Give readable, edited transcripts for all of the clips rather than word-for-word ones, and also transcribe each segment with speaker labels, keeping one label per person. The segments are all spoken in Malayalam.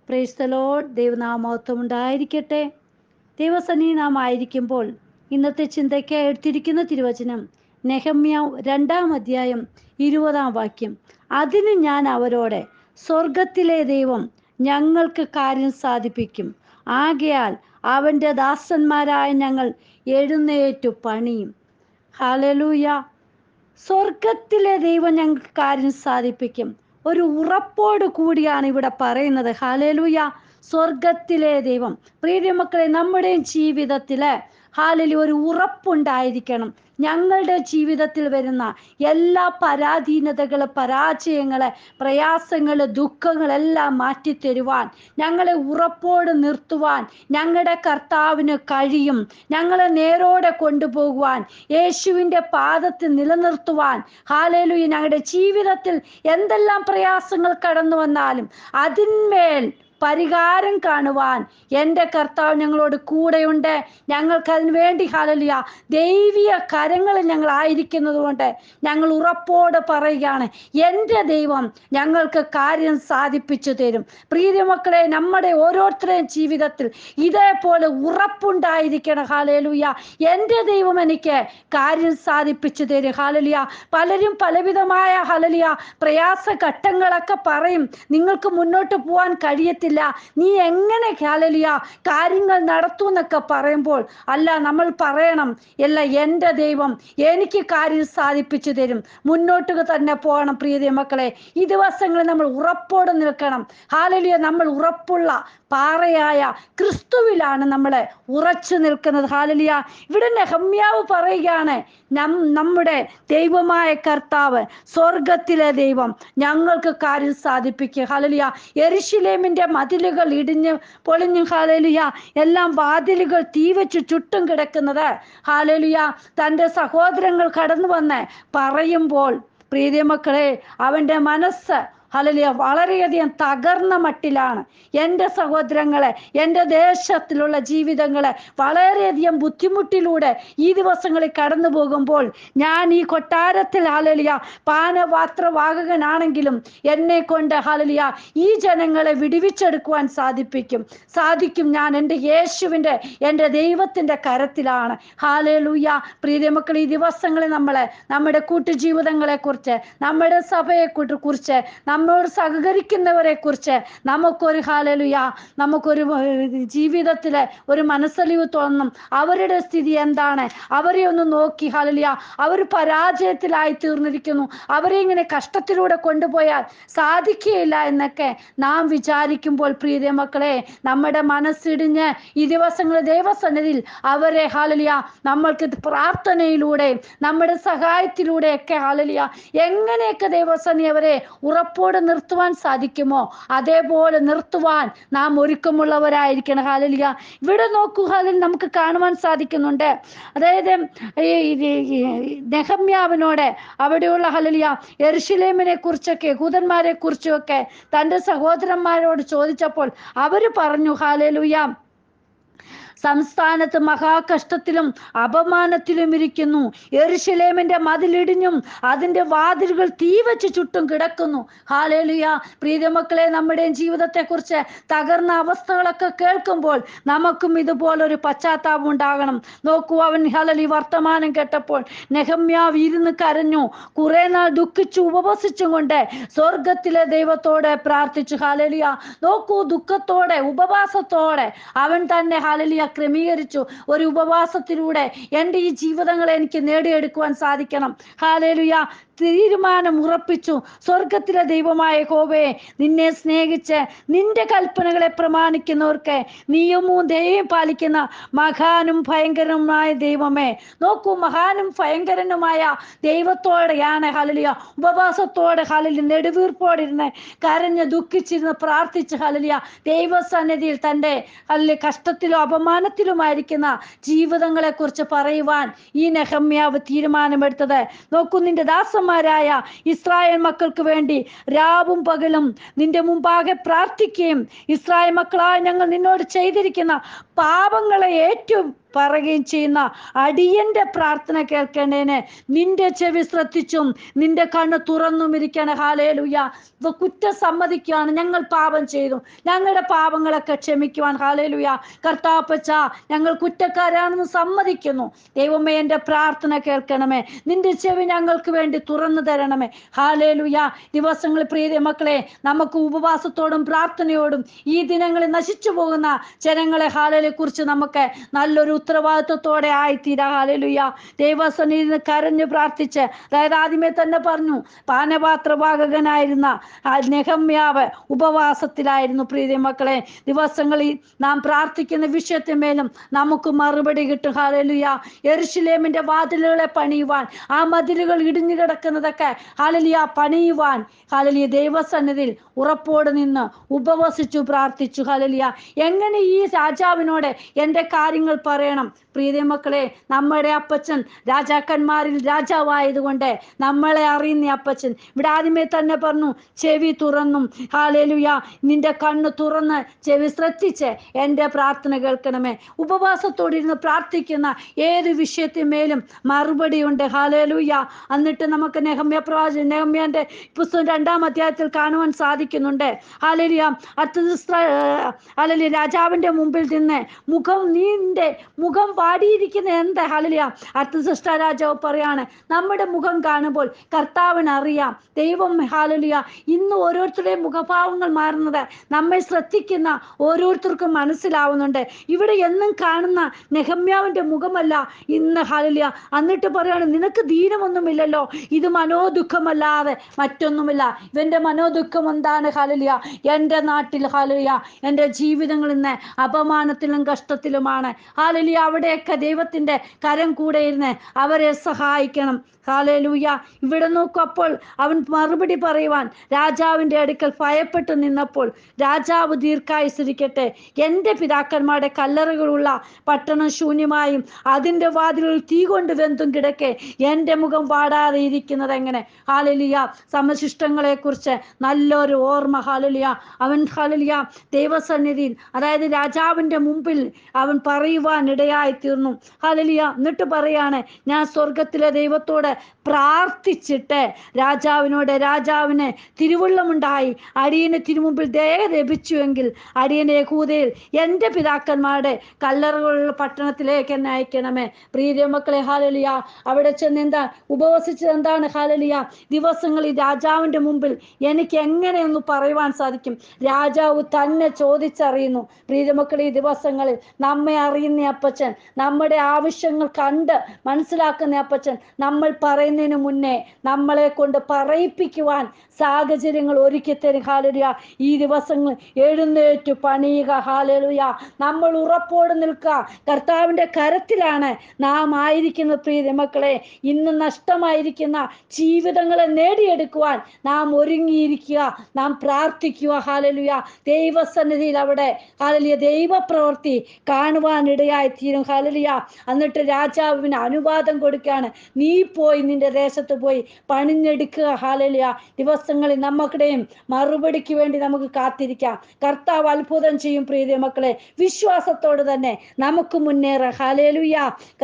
Speaker 1: Praise the Lord. ദൈവനാമമഹത്വം ഉണ്ടായിരിക്കട്ടെ. ദൈവസന്നിധി നാം ആയിരിക്കുമ്പോൾ ഇന്നത്തെ ചിന്തയ്ക്ക് എടുത്തിരിക്കുന്ന തിരുവചനം നെഹമ്യാ 2-ാം അധ്യായം 20-ാം വാക്യം. അതിന് ഞാൻ അവരോട്, സ്വർഗത്തിലെ ദൈവം ഞങ്ങൾക്ക് കാര്യം സാധിപ്പിക്കും, ആകയാൽ അവൻ്റെ ദാസന്മാരായ ഞങ്ങൾ എഴുന്നേറ്റു പണിയും. ഹല്ലേലൂയ. സ്വർഗത്തിലെ ദൈവം ഞങ്ങൾക്ക് കാര്യം സാധിപ്പിക്കും. ഒരു ഉറപ്പോട് കൂടിയാണ് ഇവിടെ പറയുന്നത്. ഹല്ലേലൂയ. സ്വർഗത്തിലെ ദൈവം. പ്രിയ മക്കളെ, നമ്മുടെ ജീവിതത്തില് ഹല്ലേലൂയ ഒരു ഉറപ്പുണ്ടായിരിക്കണം. ഞങ്ങളുടെ ജീവിതത്തിൽ വരുന്ന എല്ലാ പരാധീനതകള്, പരാജയങ്ങള്, പ്രയാസങ്ങള്, ദുഃഖങ്ങളെല്ലാം മാറ്റിത്തരുവാൻ, ഞങ്ങളെ ഉറപ്പോട് നിർത്തുവാൻ ഞങ്ങളുടെ കർത്താവിന് കഴിയും. ഞങ്ങളെ നേരോടെ കൊണ്ടുപോകുവാൻ, യേശുവിൻ്റെ പാദത്തിൽ നിലനിർത്തുവാൻ. ഹല്ലേലൂയ. ഞങ്ങളുടെ ജീവിതത്തിൽ എന്തെല്ലാം പ്രയാസങ്ങൾ കടന്നു വന്നാലും അതിന്മേൽ പരിഹാരം കാണുവാൻ എൻ്റെ കർത്താവ് ഞങ്ങളോട് കൂടെയുണ്ട്. ഞങ്ങൾക്കതിന് വേണ്ടി ഹല്ലേലൂയ ദൈവിക കരങ്ങളിൽ ഞങ്ങൾ ആയിരിക്കുന്നത് കൊണ്ട് ഞങ്ങൾ ഉറപ്പോടെ പറയുകയാണ്, എൻ്റെ ദൈവം ഞങ്ങൾക്ക് കാര്യം സാധിപ്പിച്ചു തരും. പ്രിയ മക്കളെ, നമ്മുടെ ഓരോരുത്തരുടെയും ജീവിതത്തിൽ ഇതേപോലെ ഉറപ്പുണ്ടായിരിക്കണം. ഹല്ലേലൂയ. എൻ്റെ ദൈവം എനിക്ക് കാര്യം സാധിപ്പിച്ചു തരും. ഹല്ലേലൂയ. പലരും പലവിധമായ ഹല്ലേലൂയ പ്രയാസ ഘട്ടങ്ങളൊക്കെ പറയും, നിങ്ങൾക്ക് മുന്നോട്ട് പോകാൻ കഴിയത്തില്ല, നീ എങ്ങനെ ഹല്ലേലൂയ കാര്യങ്ങൾ നടത്തുമെന്നൊക്കെ പറയുമ്പോൾ, അല്ല, നമ്മൾ പറയണം, അല്ല, എൻ്റെ ദൈവം എനിക്ക് കാര്യം സാധിപ്പിച്ചു തരും. മുന്നോട്ട് തന്നെ പോകണം. പ്രിയ മക്കളെ, ഈ ദിവസങ്ങളിൽ നമ്മൾ ഉറപ്പോടെ നിൽക്കണം. ഹല്ലേലൂയ. നമ്മൾ ഉറപ്പുള്ള പാറയായ ക്രിസ്തുവിലാണ് നമ്മൾ ഉറച്ചു നിൽക്കുന്നത്. ഹല്ലേലൂയ. ഇവിടെ നെഹമ്യാവ് പറയുകയാണ്, നമ്മുടെ ദൈവമായ കർത്താവ്, സ്വർഗത്തിലെ ദൈവം ഞങ്ങൾക്ക് കാര്യം സാധിപ്പിക്കുക. ഹല്ലേലൂയ. യെരൂശലേമിന്റെ മതിലുകൾ ഇടിഞ്ഞ് പൊളിഞ്ഞു, ഹല്ലേലൂയ, എല്ലാം വാതിലുകൾ തീവച്ച് ചുട്ടും കിടക്കുന്നത് ഹല്ലേലൂയ തൻ്റെ സഹോദരങ്ങൾ കടന്നു വന്ന് പറയുമ്പോൾ, പ്രിയ മക്കളെ, അവൻ്റെ മനസ്സ് ഹല്ലേലൂയ വളരെയധികം തകർന്ന മട്ടിലാണ്. എൻ്റെ സഹോദരങ്ങളെ, എൻ്റെ ദേശത്തിലുള്ള ജീവിതങ്ങളെ വളരെയധികം ബുദ്ധിമുട്ടിലൂടെ ഈ ദിവസങ്ങളിൽ കടന്നു പോകുമ്പോൾ, ഞാൻ ഈ കൊട്ടാരത്തിൽ ഹല്ലേലൂയ പാനപാത്രവാഹകനാണെങ്കിലും എന്നെ കൊണ്ട് ഹല്ലേലൂയ ഈ ജനങ്ങളെ വിടുവിച്ചെടുക്കുവാൻ സാധിക്കും. ഞാൻ എൻ്റെ യേശുവിൻ്റെ, എൻ്റെ ദൈവത്തിൻ്റെ കരത്തിലാണ്. ഹല്ലേലൂയ. പ്രിയ മക്കളെ, ഈ ദിവസങ്ങളിൽ നമ്മുടെ കൂട്ടുജീവിതങ്ങളെ കുറിച്ച്, നമ്മുടെ സഭയെ കുറിച്ച്, നമ്മോട് സഹകരിക്കുന്നവരെ കുറിച്ച് നമുക്കൊരു ഹല്ലേലൂയ നമുക്കൊരു ജീവിതത്തിലെ ഒരു മനസ്സലിവ് തോന്നും. അവരുടെ സ്ഥിതി എന്താണ്? അവരെ ഒന്ന് നോക്കി ഹല്ലേലൂയ അവർ പരാജയത്തിലായി തീർന്നിരിക്കുന്നു, അവരെ ഇങ്ങനെ കഷ്ടത്തിലൂടെ കൊണ്ടുപോയാൽ സാധിക്കുകയില്ല എന്നൊക്കെ നാം വിചാരിക്കുമ്പോൾ, പ്രിയ മക്കളെ, നമ്മുടെ മനസ്സിടിഞ്ഞ് ഈ ദിവസങ്ങളിൽ ദൈവസന്നിധിയിൽ അവരെ ഹല്ലേലൂയ നമ്മൾക്ക് പ്രാർത്ഥനയിലൂടെ, നമ്മുടെ സഹായത്തിലൂടെയൊക്കെ ഹല്ലേലൂയ എങ്ങനെയൊക്കെ ദൈവസന്നിധി അവരെ ഉറപ്പോടെ നിർത്തുവാൻ സാധിക്കുമോ അതേപോലെ നിർത്തുവാൻ നാം ഒരുക്കമുള്ളവരായിരിക്കണം. ഹല്ലേലൂയ. ഇവിടെ നോക്കൂ, ഹല്ലേലൂയ നമുക്ക് കാണുവാൻ സാധിക്കുന്നുണ്ട്. അതായത് നെഹമ്യാവിനോട് അവിടെയുള്ള ഹല്ലേലൂയ യെരൂശലേമിനെ കുറിച്ചൊക്കെ, യഹൂദന്മാരെ കുറിച്ചൊക്കെ തൻ്റെ സഹോദരന്മാരോട് ചോദിച്ചപ്പോൾ അവർ പറഞ്ഞു, ഹല്ലേലൂയ, സംസ്ഥാനത്ത് മഹാകഷ്ടത്തിലും അപമാനത്തിലും ഇരിക്കുന്നു. യെരൂശലേമിന്റെ മതിലിടിഞ്ഞും അതിൻ്റെ വാതിലുകൾ തീവച്ച് ചുട്ടും കിടക്കുന്നു. ഹല്ലേലൂയ. പ്രിയ മക്കളെ, നമ്മുടെ ജീവിതത്തെക്കുറിച്ച് തകർന്ന അവസ്ഥകളൊക്കെ കേൾക്കുമ്പോൾ നമുക്കും ഇതുപോലൊരു പശ്ചാത്താപം ഉണ്ടാകണം. നോക്കൂ, അവൻ ഹല്ലേലൂയ വർത്തമാനം കേട്ടപ്പോൾ നെഹമ്യാവ് ഇരുന്ന് കരഞ്ഞു. കുറെ നാൾ ദുഃഖിച്ചു ഉപവസിച്ചും കൊണ്ട് സ്വർഗത്തിലെ ദൈവത്തോടെ പ്രാർത്ഥിച്ചു. ഹല്ലേലൂയ. നോക്കൂ, ദുഃഖത്തോടെ, ഉപവാസത്തോടെ അവൻ തന്നെ ഹല്ലേലൂയ ക്രമീകരിച്ചു. ഒരു ഉപവാസത്തിലൂടെ എൻ്റെ ഈ ജീവിതങ്ങളെ എനിക്ക് നേടിയെടുക്കുവാൻ സാധിക്കണം. ഹല്ലേലൂയ. തീരുമാനം ഉറപ്പിച്ചു. സ്വർഗത്തിലെ ദൈവമായ യഹോവേ, നിന്നെ സ്നേഹിച്ച് നിന്റെ കൽപ്പനകളെ പ്രമാണിക്കുന്നവർക്ക് നിയമവും ദയയും പാലിക്കുന്ന മഹാനും ഭയങ്കരനുമായ ദൈവമേ. നോക്കൂ, മഹാനും ഭയങ്കരനുമായ ദൈവത്തോടെയാണ് ഹല്ലേലൂയ ഉപവാസത്തോടെ ഹല്ലേലൂയ നെടുവീർപ്പോടെ ഇരുന്ന് കരഞ്ഞ് ദുഃഖിച്ചിരുന്ന് പ്രാർത്ഥിച്ച് ഹല്ലേലൂയ ദൈവസന്നിധിയിൽ തൻ്റെ ഹല്ലേലൂയ കഷ്ടത്തിലും അപമാനത്തിലുമായിരിക്കുന്ന ജീവിതങ്ങളെ കുറിച്ച് പറയുവാൻ ഈ നെഹമ്യാവ് തീരുമാനമെടുത്തത്. നോക്കൂ, നിന്റെ ദാസന്മാരായ ഇസ്രായേൽ മക്കൾക്ക് വേണ്ടി രാവും പകലും നിന്റെ മുമ്പാകെ പ്രാർത്ഥിക്കുകയും ഇസ്രായേൽ മക്കളായ ഞങ്ങൾ നിന്നോട് ചെയ്തിരിക്കുന്ന പാപങ്ങളെ പറയുകയും ചെയ്യുന്ന അടിയന്റെ പ്രാർത്ഥന കേൾക്കേണ്ടതിന് നിന്റെ ചെവി ശ്രദ്ധിച്ചും നിന്റെ കണ്ണ് തുറന്നും ഇരിക്കണം. ഹല്ലേലൂയ. കുറ്റം സമ്മതിക്കുകയാണ്, ഞങ്ങൾ പാപം ചെയ്തു, ഞങ്ങളുടെ പാപങ്ങളൊക്കെ ക്ഷമിക്കുവാൻ. ഹല്ലേലൂയ. കർത്താപ്പച്ച, ഞങ്ങൾ കുറ്റക്കാരാണെന്ന് സമ്മതിക്കുന്നു. ദൈവമേ, എൻ്റെ പ്രാർത്ഥന കേൾക്കണമേ, നിന്റെ ചെവി ഞങ്ങൾക്ക് വേണ്ടി തുറന്നു തരണമേ. ഹല്ലേലൂയ. ദിവസങ്ങളിൽ പ്രിയ മക്കളെ, നമുക്ക് ഉപവാസത്തോടും പ്രാർത്ഥനയോടും ഈ ദിനങ്ങളിൽ നശിച്ചു പോകുന്ന ജനങ്ങളെ ഹാലയെ കുറിച്ച് നമുക്ക് നല്ലൊരു ഉത്തരവാദിത്വത്തോടെ ആയിത്തീരാ. ഹല്ലേലൂയ. ദൈവസന്നിധിയിൽ നിന്ന് കരഞ്ഞു പ്രാർത്ഥിച്ച്, അതായത് ആദ്യമേ തന്നെ പറഞ്ഞു, പാനപാത്രവാഹകനായിരുന്ന നെഹമ്യാവ് ഉപവാസത്തിലായിരുന്നു. പ്രിയ മക്കളെ, ദിവസങ്ങളിൽ നാം പ്രാർത്ഥിക്കുന്ന വിഷയത്തിന്മേലും നമുക്ക് മറുപടി കിട്ടും. ഹല്ലേലൂയ. യെരൂശലേമിന്റെ വാതിലുകളെ പണിയുവാൻ, ആ മതിലുകൾ ഇടിഞ്ഞു കിടക്കുന്നതൊക്കെ ഹല്ലേലൂയ പണിയുവാൻ ഹല്ലേലൂയ ദൈവസന്നിധിയിൽ ഉറപ്പോടെ നിന്ന് ഉപവസിച്ചു പ്രാർത്ഥിച്ചു. ഹല്ലേലൂയ. എങ്ങനെ ഈ രാജാവിനോട് എൻ്റെ കാര്യങ്ങൾ പറയണം? പ്രിയ മക്കളെ, നമ്മുടെ അപ്പച്ചൻ രാജാക്കന്മാരിൽ രാജാവായതുകൊണ്ട് നമ്മളെ അറിയുന്ന അപ്പച്ചൻ ഇവിടെ ആദ്യമേ തന്നെ പറഞ്ഞു, ചെവി തുറന്നും. ഹല്ലേലൂയ. നിന്റെ കണ്ണ് തുറന്ന് ചെവി ശ്രദ്ധിച്ച് എൻ്റെ പ്രാർത്ഥന കേൾക്കണമേ. ഉപവാസത്തോടിരുന്ന് പ്രാർത്ഥിക്കുന്ന ഏത് വിഷയത്തിന്മേലും മറുപടിയുണ്ട്. ഹല്ലേലൂയ. എന്നിട്ട് നമുക്ക് നെഹമ്യാന്റെ പുസ്തകം 2-ാം അധ്യായത്തിൽ കാണുവാൻ സാധിക്കുന്നുണ്ട്. ഹല്ലേലൂയ. ഹല്ലേലൂയ. രാജാവിന്റെ മുമ്പിൽ നിന്ന് നിന്റെ മുഖം വാടിയിരിക്കുന്ന എന്താ? ഹല്ലേലൂയ. അർത്ഥസൃഷ്ട രാജാവ് പറയാണ്, നമ്മുടെ മുഖം കാണുമ്പോൾ കർത്താവിന് അറിയാം. ദൈവം ഹല്ലേലൂയ ഇന്ന് ഓരോരുത്തരുടെയും മുഖഭാവങ്ങൾ മാറുന്നത് നമ്മെ ശ്രദ്ധിക്കുന്ന ഓരോരുത്തർക്കും മനസ്സിലാവുന്നുണ്ട്. ഇവിടെ എന്നും കാണുന്ന നെഹമ്യാവിന്റെ മുഖമല്ല ഇന്ന്. ഹല്ലേലൂയ. എന്നിട്ട് പറയാണ്, നിനക്ക് ദീനമൊന്നുമില്ലല്ലോ, ഇത് മനോദുഃഖമല്ലാതെ മറ്റൊന്നുമില്ല. ഇവന്റെ മനോദുഃഖം എന്താണ്? ഹല്ലേലൂയ. എൻ്റെ നാട്ടിൽ ഹല്ലേലൂയ എൻ്റെ ജീവിതങ്ങൾ ഇന്ന് അപമാനത്തിലും കഷ്ടത്തിലുമാണ്. ഹല്ലേലൂയ. അവിടെയൊക്കെ ദൈവത്തിന്റെ കരം കൂടെ ഇരുന്ന് അവരെ സഹായിക്കണം. ഹല്ലേലൂയ. ഇവിടെ നോക്കൂ, അപ്പോൾ അവൻ മറുപടി പറയുവാൻ രാജാവിന്റെ അടുക്കൽ ഭയപ്പെട്ടു നിന്നപ്പോൾ, രാജാവ് ദീർഘായുസിരിക്കട്ടെ, എൻ്റെ പിതാക്കന്മാരുടെ കല്ലറകളുള്ള പട്ടണം ശൂന്യമായും അതിൻ്റെ വാതിലുകൾ തീ കൊണ്ട് വെന്തും കിടക്കെ എൻ്റെ മുഖം വാടാതെ ഇരിക്കുന്നത് എങ്ങനെ? ഹല്ലേലൂയ. സമശിഷ്ടങ്ങളെ കുറിച്ച് നല്ലൊരു ഓർമ്മ. ഹല്ലേലൂയ. അവൻ ഹല്ലേലൂയ ദൈവസന്നിധിയിൽ, അതായത് രാജാവിന്റെ മുമ്പിൽ അവൻ പറയുവാൻ ഇടയായി തീർന്നു. ഹല്ലേലൂയ. എന്നിട്ട് പറയാണ്, ഞാൻ സ്വർഗത്തിലെ ദൈവത്തോട് പ്രാർത്ഥിച്ചിട്ട് രാജാവിന് തിരുവുള്ളമുണ്ടായി അടിയന് തിരുമുമ്പിൽ ദയ ലഭിച്ചുവെങ്കിൽ അടിയനെ യഹൂദയിൽ എൻ്റെ പിതാക്കന്മാരുടെ കല്ലറകളുള്ള പട്ടണത്തിലേക്ക് എന്നെ അയക്കണമേ. പ്രിയ മക്കളെ, ഹല്ലേലൂയ അവിടെ ചെന്ന് എന്താ ഉപവസിച്ചത്? എന്താണ്? ഹല്ലേലൂയ. ദിവസങ്ങളിൽ രാജാവിന്റെ മുമ്പിൽ എനിക്ക് എങ്ങനെയൊന്ന് പറയുവാൻ സാധിക്കും? രാജാവ് തന്നെ ചോദിച്ചറിയുന്നു. പ്രിയ മക്കളെ, ഈ ദിവസങ്ങളിൽ നമ്മെ അറിയുന്ന അപ്പച്ചൻ, നമ്മുടെ ആവശ്യങ്ങൾ കണ്ട് മനസ്സിലാക്കുന്ന അപ്പച്ചൻ, നമ്മൾ പറയുന്നതിന് മുന്നേ നമ്മളെ കൊണ്ട് പറയിപ്പിക്കുവാൻ സാഹചര്യങ്ങൾ ഒരുക്കി തരും. ഹല്ലേലൂയ. ഈ ദിവസങ്ങൾ എഴുന്നേറ്റ് പണിയുക. ഹല്ലേലൂയ. നമ്മൾ ഉറപ്പോടെ നിൽക്കുക. കർത്താവിന്റെ കരത്തിലാണ് നാം ആയിരിക്കുന്നത്. പ്രിയ മക്കളെ, ഇന്ന് നഷ്ടമായിരിക്കുന്ന ജീവിതങ്ങളെ നേടിയെടുക്കുവാൻ നാം ഒരുങ്ങിയിരിക്കുക, നാം പ്രാർത്ഥിക്കുക. ഹല്ലേലൂയ. ദൈവസന്നിധിയിൽ അവിടെ ഹല്ലേലൂയ ദൈവപ്രവൃത്തി കാണുവാനിടയായി തീരും. ഹല്ലേലൂയ. എന്നിട്ട് രാജാവിന് അനുവാദം കൊടുക്കുകയാണ്, നീ പോയി നിന്റെ ദേശത്ത് പോയി പണിഞ്ഞെടുക്കുക. ഹല്ലേലൂയ. ദിവസങ്ങളിൽ നമുക്കിടെയും മറുപടിക്ക് വേണ്ടി നമുക്ക് കാത്തിരിക്കാം. കർത്താവ് അത്ഭുതം ചെയ്യും. പ്രിയ മക്കളെ, വിശ്വാസത്തോട് തന്നെ നമുക്ക് മുന്നേറാം. ഹല്ലേലൂയ.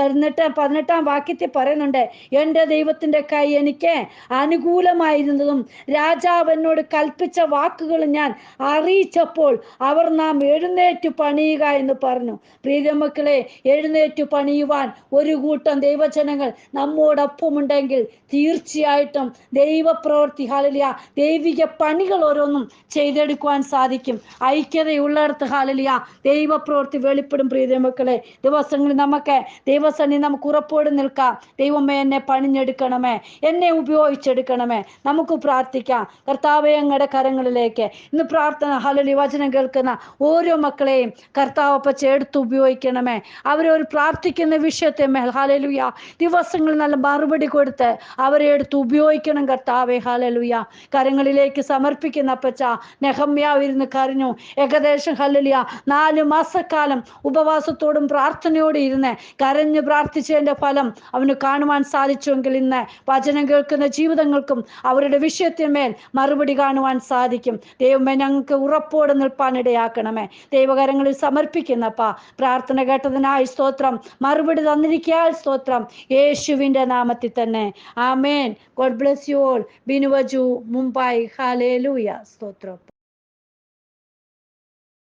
Speaker 1: എന്നിട്ട് 18-ാം വാക്യത്തിൽ പറയുന്നുണ്ട്, എൻ്റെ ദൈവത്തിന്റെ കൈ എനിക്ക് അനുകൂലമായിരുന്നതും രാജാവ് എന്നോട് കൽപ്പിച്ച വാക്കുകൾ ഞാൻ അറിയിച്ചപ്പോൾ അവർ നാം എഴുന്നേറ്റ് പണിയുക എന്ന് പറഞ്ഞു. പ്രിയ മക്കളെ, എഴുന്നേറ്റ് പണിയുവാൻ ഒരു കൂട്ടം ദൈവജനങ്ങൾ നമ്മോടൊപ്പമുണ്ടെങ്കിൽ തീർച്ചയായിട്ടും ദൈവപ്രവൃത്തി ഹല്ലേലൂയ ദൈവിക പണികൾ ഓരോന്നും ചെയ്തെടുക്കുവാൻ സാധിക്കും. ഐക്യതയുള്ളിടത്ത് ഹല്ലേലൂയ ദൈവപ്രവൃത്തി വെളിപ്പെടും. പ്രിയ മക്കളെ, ദിവസങ്ങളിൽ നമുക്ക് ദൈവസന്നിധി നമുക്ക് ഉറപ്പോടെ നിൽക്കാം. ദൈവമേ, എന്നെ പണിഞ്ഞെടുക്കണമേ, എന്നെ ഉപയോഗിച്ചെടുക്കണമേ. നമുക്ക് പ്രാർത്ഥിക്കാം. കർത്താവേ, അങ്ങയുടെ കരങ്ങളിലേക്ക് ഇന്ന് പ്രാർത്ഥന ഹല്ലേലൂയ വചനം കേൾക്കുന്ന ഓരോ മക്കളെയും കർത്താവ് എടുത്ത് ഉപയോഗിക്കണമേ. അവരൊരു പ്രാർത്ഥിക്കുന്ന വിഷയത്തെ മേൽ ഹല്ലേലൂയ ദിവസങ്ങളിൽ നല്ല മറുപടി കൊടുത്ത് അവരെ എടുത്ത് ഉപയോഗിക്കണം. കർത്താവേ, ഹല്ലേലൂയ കരങ്ങളിലേക്ക് സമർപ്പിക്കുന്ന അപ്പച്ച, നെഹമ്യാവ് ഇരുന്ന് കരഞ്ഞു. ഏകദേശം ഹല്ലേലൂയ 4 മാസക്കാലം ഉപവാസത്തോടും പ്രാർത്ഥനയോടും ഇരുന്ന് കരഞ്ഞ് പ്രാർത്ഥിച്ചതിന്റെ ഫലം അവന് കാണുവാൻ സാധിച്ചുവെങ്കിൽ ഇന്ന് വചനം കേൾക്കുന്ന ജീവിതങ്ങൾക്കും അവരുടെ വിഷയത്തിന്മേൽ മറുപടി കാണുവാൻ സാധിക്കും. ദൈവമേ, ഞങ്ങൾക്ക് ഉറപ്പോടെ നിൽപ്പാൻ ഇടയാക്കണമേ. ദൈവകരങ്ങളിൽ സമർപ്പിക്കും പ്രാർത്ഥിക്കുന്നപ്പാ. പ്രാർത്ഥന കേട്ടതിനായി സ്തോത്രം, മറുപടി തന്നിരിക്കാൻ സ്തോത്രം, യേശുവിന്റെ നാമത്തിൽ തന്നെ. ആമേൻ. God bless you all. Binuvaju, Mumbai. ഹല്ലേലൂയ. സ്തോത്രം.